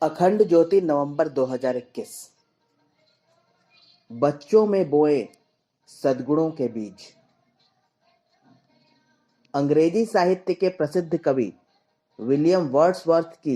अखंड ज्योति नवंबर 2021। बच्चों में बोए सद्गुणों के बीज। अंग्रेजी साहित्य के प्रसिद्ध कवि विलियम वर्ड्सवर्थ की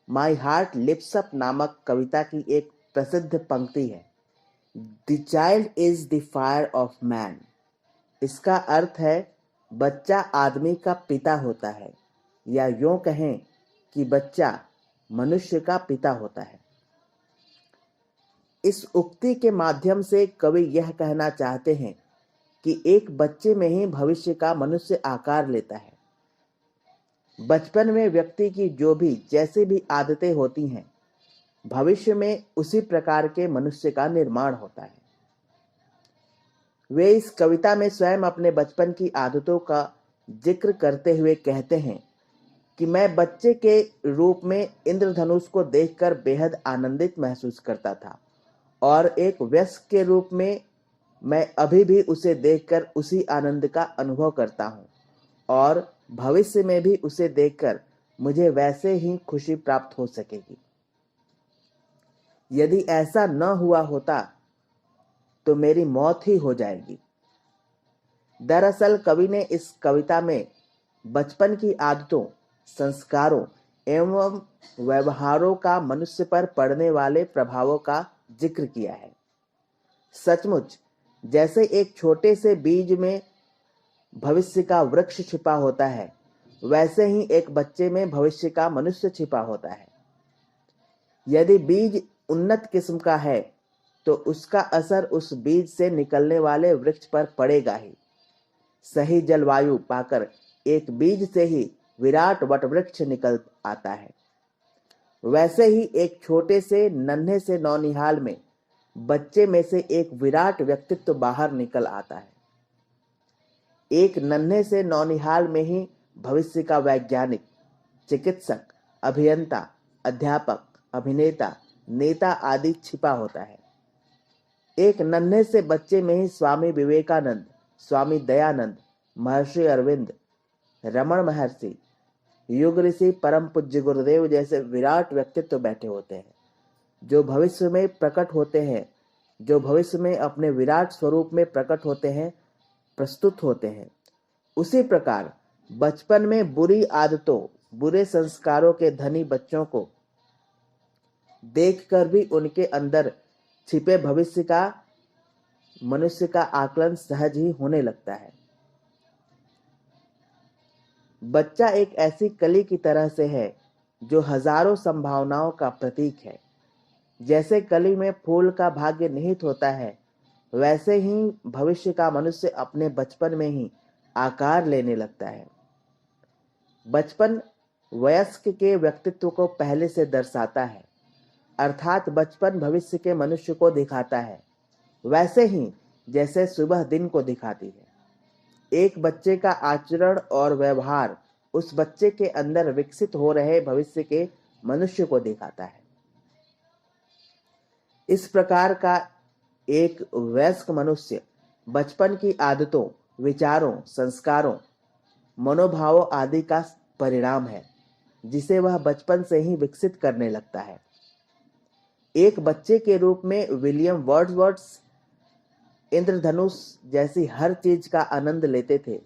माई हार्ट लिफ्ट्स अप नामक कविता की एक प्रसिद्ध पंक्ति है, the child is the fire of man. इसका अर्थ है बच्चा आदमी का पिता होता है, या यूं कहें कि बच्चा मनुष्य का पिता होता है। इस उक्ति के माध्यम से कवि यह कहना चाहते हैं कि एक बच्चे में ही भविष्य का मनुष्य आकार लेता है। बचपन में व्यक्ति की जो भी जैसी भी आदतें होती हैं, भविष्य में उसी प्रकार के मनुष्य का निर्माण होता है। वे इस कविता में स्वयं अपने बचपन की आदतों का जिक्र करते हुए कहते हैं कि मैं बच्चे के रूप में इंद्रधनुष को देखकर बेहद आनंदित महसूस करता था, और एक वयस्क के रूप में मैं अभी भी उसे देखकर उसी आनंद का अनुभव करता हूँ, और भविष्य में भी उसे देखकर मुझे वैसे ही खुशी प्राप्त हो सकेगी। यदि ऐसा न हुआ होता तो मेरी मौत ही हो जाएगी। दरअसल कवि ने इस कविता में बचपन की आदतों, संस्कारों एवं व्यवहारों का मनुष्य पर पड़ने वाले प्रभावों का जिक्र किया है। सचमुच जैसे एक छोटे से बीज में भविष्य का वृक्ष छिपा होता है, वैसे ही एक बच्चे में भविष्य का मनुष्य छिपा होता है। यदि बीज उन्नत किस्म का है तो उसका असर उस बीज से निकलने वाले वृक्ष पर पड़ेगा ही। सही जलवायु पाकर एक बीज से ही विराट वटवृक्ष निकल आता है। वैसे ही एक छोटे से नन्हे से नौनिहाल में बच्चे में से एक विराट व्यक्तित्व बाहर निकल आता है। एक नन्हे से नौनिहाल में ही भविष्य का वैज्ञानिक, चिकित्सक, अभियंता, अध्यापक, अभिनेता, नेता आदि छिपा होता है। एक नन्हे से बच्चे में ही स्वामी विवेकानंद, स्वामी दयानंद, महर्षि अरविंद, रमण महर्षि, युग ऋषि, परम पूज्य गुरुदेव जैसे विराट व्यक्तित्व बैठे होते हैं, जो भविष्य में प्रकट होते हैं, जो भविष्य में अपने विराट स्वरूप में प्रकट होते हैं, प्रस्तुत होते हैं। उसी प्रकार बचपन में बुरी आदतों, बुरे संस्कारों के धनी बच्चों को देखकर भी उनके अंदर छिपे भविष्य का मनुष्य का आकलन सहज ही होने लगता है। बच्चा एक ऐसी कली की तरह से है जो हजारों संभावनाओं का प्रतीक है। जैसे कली में फूल का भाग्य निहित होता है, वैसे ही भविष्य का मनुष्य अपने बचपन में ही आकार लेने लगता है। बचपन वयस्क के व्यक्तित्व को पहले से दर्शाता है, अर्थात बचपन भविष्य के मनुष्य को दिखाता है, वैसे ही जैसे सुबह दिन को दिखाती है। एक बच्चे का आचरण और व्यवहार उस बच्चे के अंदर विकसित हो रहे भविष्य के मनुष्य को दिखाता है। इस प्रकार का एक वयस्क मनुष्य बचपन की आदतों, विचारों, संस्कारों, मनोभावों आदि का परिणाम है, जिसे वह बचपन से ही विकसित करने लगता है। एक बच्चे के रूप में विलियम वर्ड्सवर्थ इंद्रधनुष जैसी हर चीज का आनंद लेते थे,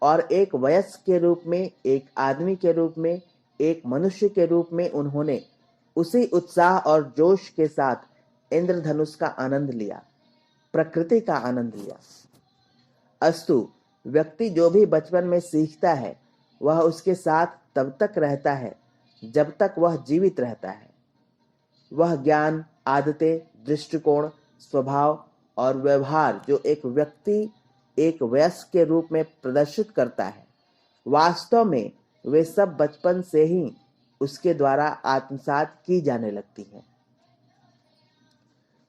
और एक वयस्क के रूप में, एक आदमी के रूप में, एक मनुष्य के रूप में उन्होंने उसी उत्साह और जोश के साथ इंद्रधनुष का आनंद लिया, प्रकृति का आनंद लिया। अस्तु व्यक्ति जो भी बचपन में सीखता है, वह उसके साथ तब तक रहता है जब तक वह जीवित रहता है। वह ज्ञान, आदतें, दृष्टिकोण, स्वभाव और व्यवहार जो एक व्यक्ति एक वयस्क के रूप में प्रदर्शित करता है, वास्तव में वे सब बचपन से ही उसके द्वारा आत्मसात की जाने लगती हैं।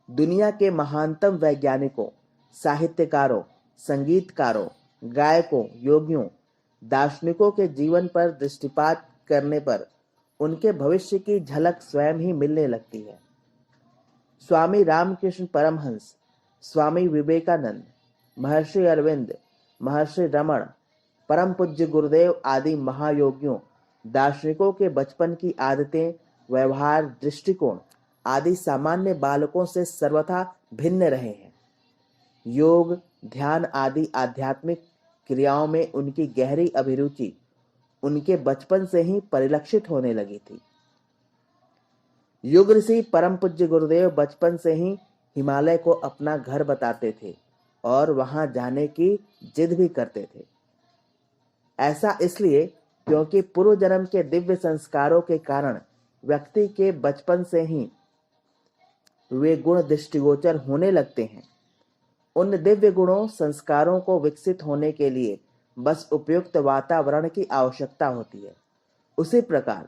दुनिया के महानतम वैज्ञानिकों, साहित्यकारों, संगीतकारों, गायकों, योगियों, दार्शनिकों के जीवन पर दृष्टिपात करने पर उनके भविष्य की झलक स्वयं ही मिलने लगती है। स्वामी रामकृष्ण परमहंस, स्वामी विवेकानंद, महर्षि अरविंद, महर्षि रमण, परम पूज्य गुरुदेव आदि महायोगियों, दार्शनिकों के बचपन की आदतें, व्यवहार, दृष्टिकोण आदि सामान्य बालकों से सर्वथा भिन्न रहे हैं। योग, ध्यान आदि आध्यात्मिक क्रियाओं में उनकी गहरी अभिरुचि उनके बचपन से ही परिलक्षित होने लगी थी। युग ऋषि परम पूज्य गुरुदेव बचपन से ही हिमालय को अपना घर बताते थे और वहां जाने की जिद भी करते थे। ऐसा इसलिए क्योंकि पूर्व जन्म के दिव्य संस्कारों के कारण व्यक्ति के बचपन से ही वे गुण दृष्टिगोचर होने लगते हैं। उन दिव्य गुणों संस्कारों को विकसित होने के लिए बस उपयुक्त वातावरण की आवश्यकता होती है। उसी प्रकार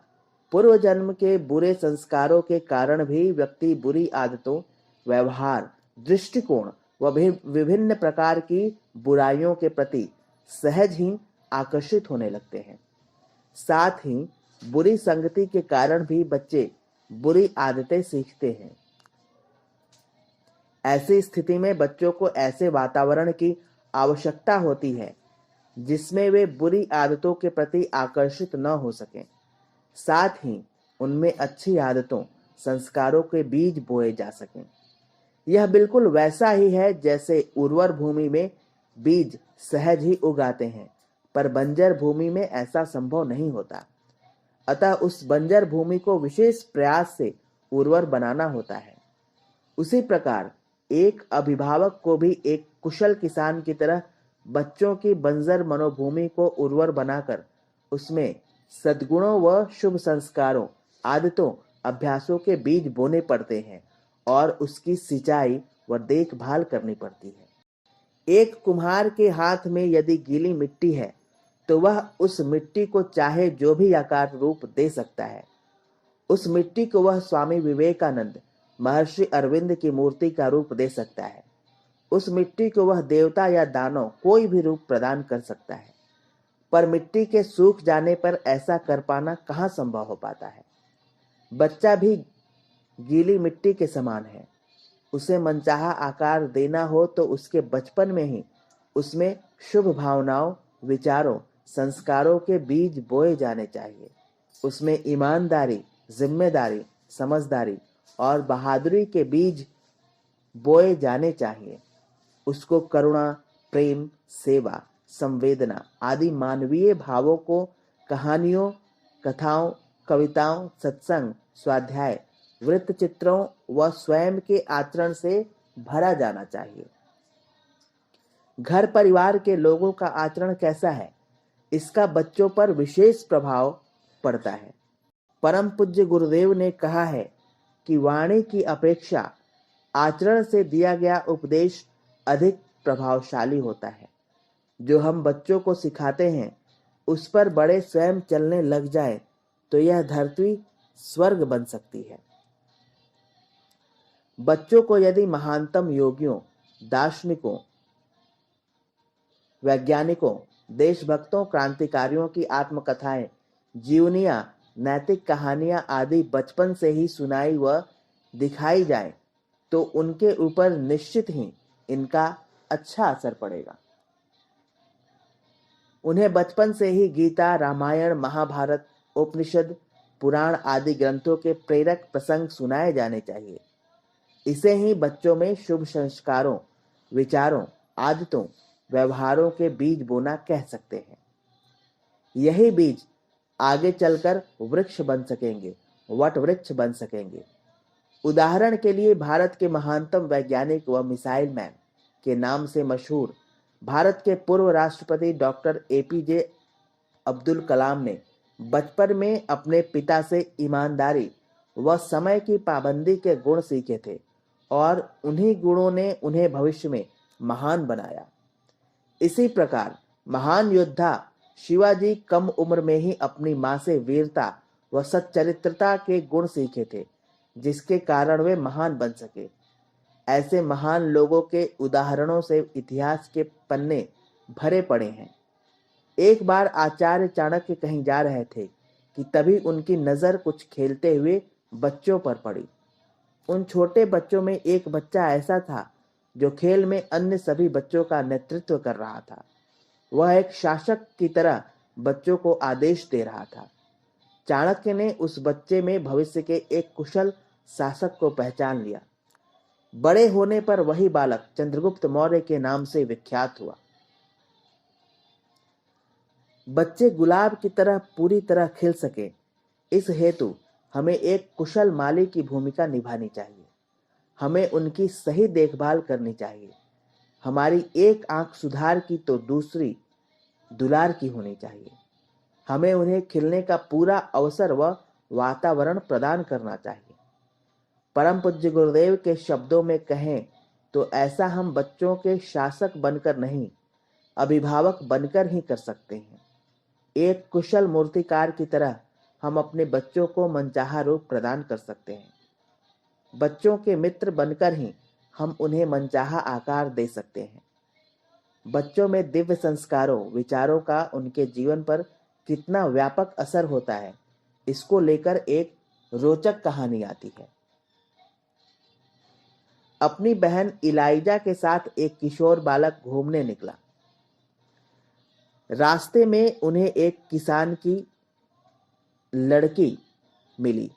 पूर्व जन्म के बुरे संस्कारों के कारण भी व्यक्ति बुरी आदतों, व्यवहार, दृष्टिकोण व विभिन्न प्रकार की बुराइयों के प्रति सहज ही आकर्षित होने लगते हैं। साथ ही बुरी संगति के कारण भी बच्चे बुरी आदतें सीखते हैं। ऐसी स्थिति में बच्चों को ऐसे वातावरण की आवश्यकता होती है जिसमें वे बुरी आदतों के प्रति आकर्षित न हो सकें। साथ ही उनमें अच्छी आदतों, संस्कारों के बीज बोए जा सकें। यह बिल्कुल वैसा ही है जैसे उर्वर भूमि में बीज सहज ही उगाते हैं, पर बंजर भूमि में ऐसा संभव नहीं होता। अतः उस बंजर भूमि को विशेष प्रयास से उर्वर बनाना होता है। उसी प्रकार एक अभिभावक को भी एक कुशल किसान की तरह बच्चों की बंजर मनोभूमि को उर्वर बनाकर उसमें सद्गुणों व शुभ संस्कारों, आदतों, अभ्यासों के बीज बोने पड़ते हैं और उसकी सिंचाई व देखभाल करनी पड़ती है। एक कुम्हार के हाथ में यदि गीली मिट्टी है तो वह उस मिट्टी को चाहे जो भी आकार रूप दे सकता है। उस मिट्टी को वह स्वामी विवेकानंद, महर्षि अरविंद की मूर्ति का रूप दे सकता है। उस मिट्टी को वह देवता या दानव कोई भी रूप प्रदान कर सकता है। पर मिट्टी के सूख जाने पर ऐसा कर पाना कहाँ संभव हो पाता है। बच्चा भी गीली मिट्टी के समान है। उसे मनचाहा आकार देना हो तो उसके बचपन में ही उसमें शुभ भावनाओं, विचारों, संस्कारों के बीज बोए जाने चाहिए। उसमें ईमानदारी, जिम्मेदारी, समझदारी और बहादुरी के बीज बोए जाने चाहिए। उसको करुणा, प्रेम, सेवा, संवेदना आदि मानवीय भावों को कहानियों, कथाओं, कविताओं, सत्संग, स्वाध्याय, वृत्त चित्रों व स्वयं के आचरण से भरा जाना चाहिए। घर परिवार के लोगों का आचरण कैसा है, इसका बच्चों पर विशेष प्रभाव पड़ता है। परम पूज्य गुरुदेव ने कहा है कि वाणी की अपेक्षा आचरण से दिया गया उपदेश अधिक प्रभावशाली होता है। जो हम बच्चों को सिखाते हैं उस पर बड़े स्वयं चलने लग जाए तो यह धरती स्वर्ग बन सकती है। बच्चों को यदि महानतम योगियों, दार्शनिकों, वैज्ञानिकों, देशभक्तों, क्रांतिकारियों की आत्मकथाएं, जीवनियां, नैतिक कहानियां आदि बचपन से ही सुनाई व दिखाई जाए तो उनके ऊपर निश्चित ही इनका अच्छा असर पड़ेगा। उन्हें बचपन से ही गीता, रामायण, महाभारत, उपनिषद, पुराण आदि ग्रंथों के प्रेरक प्रसंग सुनाए जाने चाहिए। इसे ही बच्चों में शुभ संस्कारों, विचारों, आदतों, व्यवहारों के बीज बोना कह सकते हैं। यही बीज आगे चलकर वृक्ष बन सकेंगे, वट वृक्ष बन सकेंगे। उदाहरण के लिए भारत के महानतम वैज्ञानिक व मिसाइल मैन के नाम से मशहूर भारत के पूर्व राष्ट्रपति डॉक्टर एपीजे अब्दुल कलाम ने बचपन में अपने पिता से ईमानदारी व समय की पाबंदी के गुण सीखे थे और उन्हीं गुणों ने उन्हें भविष्य में महान बनाया। इसी प्रकार महान योद्धा शिवाजी कम उम्र में ही अपनी मां से वीरता व सच्चरित्रता के गुण सीखे थे, जिसके कारण वे महान बन सके। ऐसे महान लोगों के उदाहरणों से इतिहास के पन्ने भरे पड़े हैं। एक बार आचार्य चाणक्य कहीं जा रहे थे कि तभी उनकी नजर कुछ खेलते हुए बच्चों पर पड़ी। उन छोटे बच्चों में एक बच्चा ऐसा था जो खेल में अन्य सभी बच्चों का नेतृत्व कर रहा था। वह एक शासक की तरह बच्चों को आदेश दे रहा था। चाणक्य ने उस बच्चे में भविष्य के एक कुशल शासक को पहचान लिया। बड़े होने पर वही बालक चंद्रगुप्त मौर्य के नाम से विख्यात हुआ। बच्चे गुलाब की तरह पूरी तरह खिल सके, इस हेतु हमें एक कुशल माली की भूमिका निभानी चाहिए। हमें उनकी सही देखभाल करनी चाहिए। हमारी एक आंख सुधार की तो दूसरी दुलार की होनी चाहिए। हमें उन्हें खिलने का पूरा अवसर व वातावरण प्रदान करना चाहिए। परम पूज्य गुरुदेव के शब्दों में कहें तो ऐसा हम बच्चों के शासक बनकर नहीं, अभिभावक बनकर ही कर सकते हैं। एक कुशल मूर्तिकार की तरह हम अपने बच्चों को मनचाहा रूप प्रदान कर सकते हैं। बच्चों के मित्र बनकर ही हम उन्हें मनचाहा आकार दे सकते हैं। बच्चों में दिव्य संस्कारों, विचारों का उनके जीवन पर कितना व्यापक असर होता है, इसको लेकर एक रोचक कहानी आती है। अपनी बहन इलाइजा के साथ एक किशोर बालक घूमने निकला। रास्ते में उन्हें एक किसान की लड़की मिली।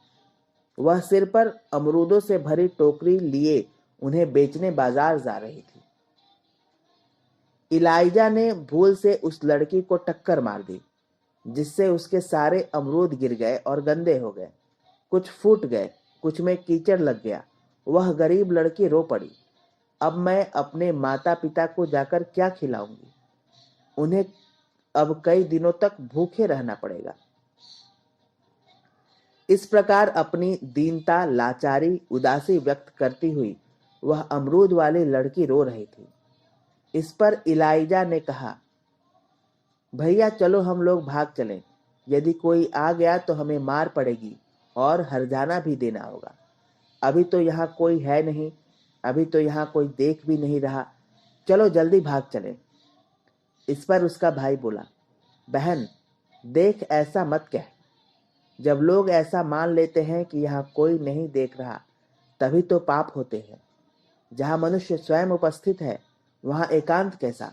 वह सिर पर अमरूदों से भरी टोकरी लिए उन्हें बेचने बाजार जा रही थी। इलाइजा ने भूल से उस लड़की को टक्कर मार दी, जिससे उसके सारे अमरूद गिर गए और गंदे हो गए। कुछ फूट गए, कुछ में कीचड़ लग गया। वह गरीब लड़की रो पड़ी। अब मैं अपने माता पिता को जाकर क्या खिलाऊंगी? उन्हें अब कई दिनों तक भूखे रहना पड़ेगा। इस प्रकार अपनी दीनता, लाचारी, उदासी व्यक्त करती हुई वह अमरूद वाली लड़की रो रही थी। इस पर इलाइजा ने कहा, भैया चलो हम लोग भाग चलें। यदि कोई आ गया तो हमें मार पड़ेगी और हर्जाना भी देना होगा। अभी तो यहाँ कोई है नहीं, अभी तो यहाँ कोई देख भी नहीं रहा। चलो जल्दी भाग चलें। इस पर उसका भाई बोला, बहन देख ऐसा मत कह। जब लोग ऐसा मान लेते हैं कि यहाँ कोई नहीं देख रहा, तभी तो पाप होते हैं। जहाँ मनुष्य स्वयं उपस्थित है, वहाँ एकांत कैसा?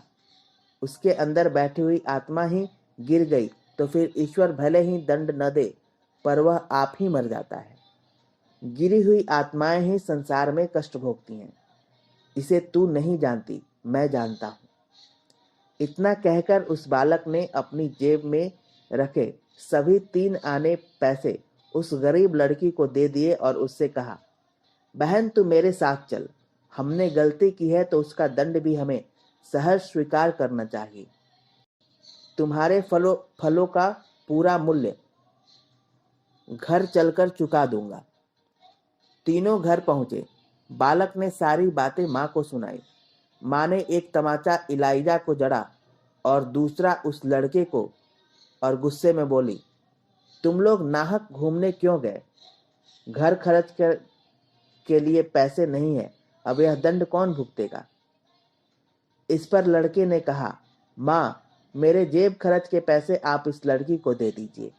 उसके अंदर बैठी हुई आत्मा ही गिर गई तो फिर ईश्वर भले ही दंड न दे, पर वह आप ही मर जाता है। गिरी हुई आत्माएं ही संसार में कष्ट भोगती हैं। इसे तू नहीं जानती, मैं जानता हूं। इतना कहकर उस बालक ने अपनी जेब में रखे सभी 3 आने पैसे उस गरीब लड़की को दे दिए और उससे कहा, बहन तू मेरे साथ चल। हमने गलती की है तो उसका दंड भी हमें सहर्ष स्वीकार करना चाहिए। तुम्हारे फलों का पूरा मूल्य घर चलकर चुका दूंगा। तीनों घर पहुंचे। बालक ने सारी बातें मां को सुनाई। मां ने एक तमाचा इलाइजा को जड़ा और दूसरा उस लड़के को, और गुस्से में बोली, तुम लोग नाहक घूमने क्यों गए? घर खर्च के लिए पैसे नहीं है, अब यह दंड कौन भुगतेगा? इस पर लड़के ने कहा, मां मेरे जेब खर्च के पैसे आप इस लड़की को दे दीजिए।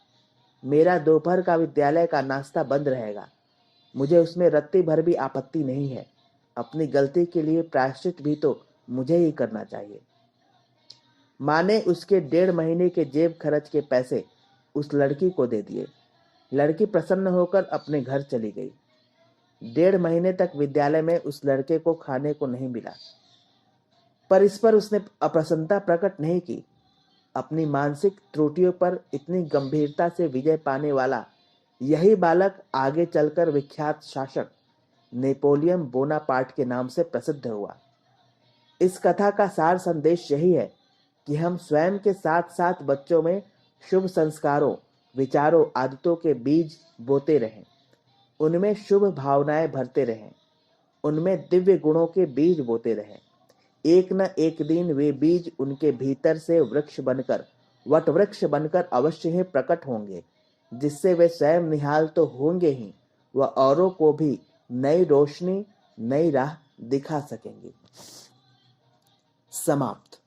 मेरा दोपहर का विद्यालय का नाश्ता बंद रहेगा। मुझे उसमें रत्ती भर भी आपत्ति नहीं है। अपनी गलती के लिए प्रायश्चित भी तो मुझे ही करना चाहिए। मां ने उसके 1.5 महीने के जेब खर्च के पैसे उस लड़की को दे दिए। लड़की प्रसन्न होकर अपने घर चली गई। 1.5 महीने तक विद्यालय में उस लड़के को खाने को नहीं मिला, पर इस पर उसने अप्रसन्नता प्रकट नहीं की। अपनी मानसिक त्रुटियों पर इतनी गंभीरता से विजय पाने वाला यही बालक आगे चलकर विख्यात शासक नेपोलियन बोनापार्ट के नाम से प्रसिद्ध हुआ। इस कथा का सार संदेश यही है कि हम स्वयं के साथ साथ बच्चों में शुभ संस्कारों, विचारों, आदतों के बीज बोते रहें। उनमें शुभ भावनाएं भरते रहें। उनमें दिव्य गुणों के बीज बोते रहें। एक न एक दिन वे बीज उनके भीतर से वृक्ष बनकर, वट वृक्ष बनकर अवश्य ही प्रकट होंगे, जिससे वे स्वयं निहाल तो होंगे ही, वह औरों को भी नई रोशनी, नई राह दिखा सकेंगे। समाप्त।